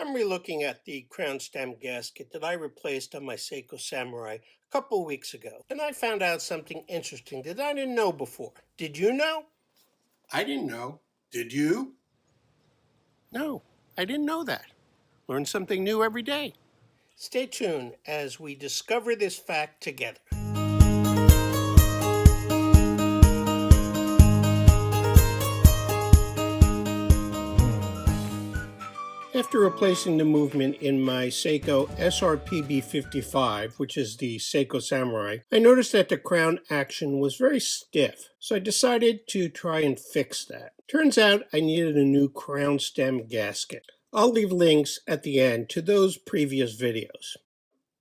I'm relooking at the crown stem gasket that I replaced on my Seiko Samurai a couple weeks ago, and I found out something interesting that I didn't know before. Did you know? I didn't know. Did you? No, I didn't know that. Learn something new every day. Stay tuned as we discover this fact together. After replacing the movement in my Seiko SRPB55, which is the Seiko Samurai, I noticed that the crown action was very stiff, so I decided to try and fix that. Turns out I needed a new crown stem gasket. I'll leave links at the end to those previous videos.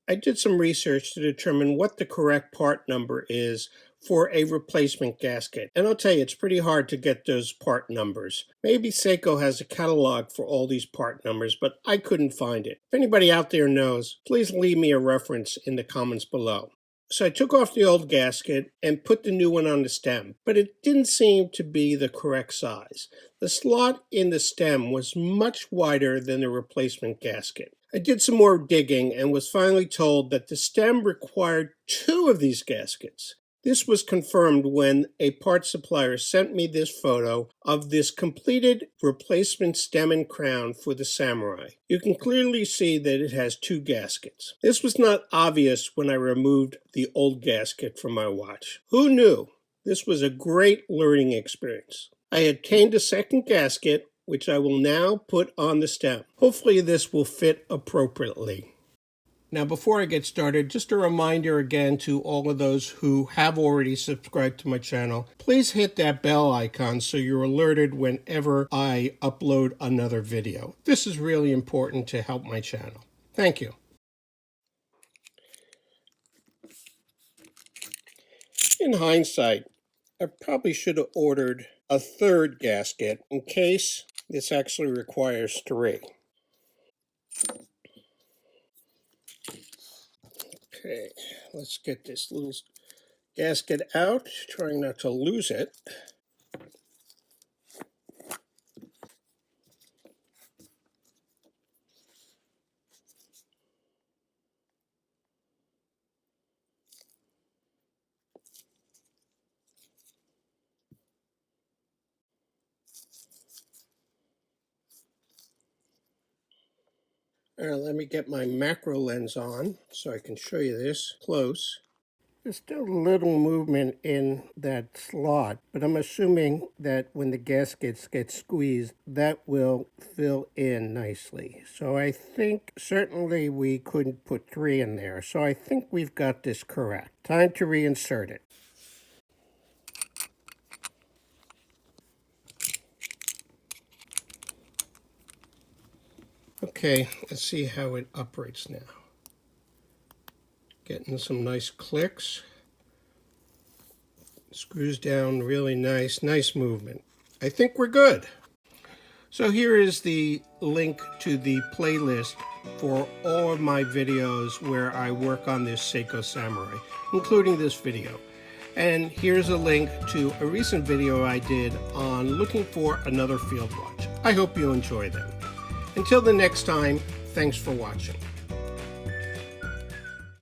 I did some research to determine what the correct part number is for a replacement gasket, and I'll tell you, it's pretty hard to get those part numbers. Maybe Seiko has a catalog for all these part numbers, but I couldn't find it. If anybody out there knows, please leave me a reference in the comments below. So I took off the old gasket and put the new one on the stem, but it didn't seem to be the correct size. The slot in the stem was much wider than the replacement gasket. I did some more digging and was finally told that the stem required 2 of these gaskets. This was confirmed when a parts supplier sent me this photo of this completed replacement stem and crown for the Samurai. You can clearly see that it has 2 gaskets. This was not obvious when I removed the old gasket from my watch. Who knew? This was a great learning experience. I obtained a second gasket, which I will now put on the stem. Hopefully this will fit appropriately. Now, before I get started, just a reminder again to all of those who have already subscribed to my channel, please hit that bell icon so you're alerted whenever I upload another video. This is really important to help my channel. Thank you. In hindsight, I probably should have ordered a third gasket in case this actually requires 3. Okay, let's get this little gasket out, trying not to lose it. Let me get my macro lens on so I can show you this close. There's still a little movement in that slot, but I'm assuming that when the gaskets get squeezed, that will fill in nicely. So I think certainly we couldn't put 3 in there. So I think we've got this correct. Time to reinsert it. Okay, let's see how it operates now. Getting some nice clicks. Screws down really nice movement. I think we're good. So here is the link to the playlist for all of my videos where I work on this Seiko Samurai, including this video. And here's a link to a recent video I did on looking for another field watch. I hope you enjoy them. Until the next time, thanks for watching.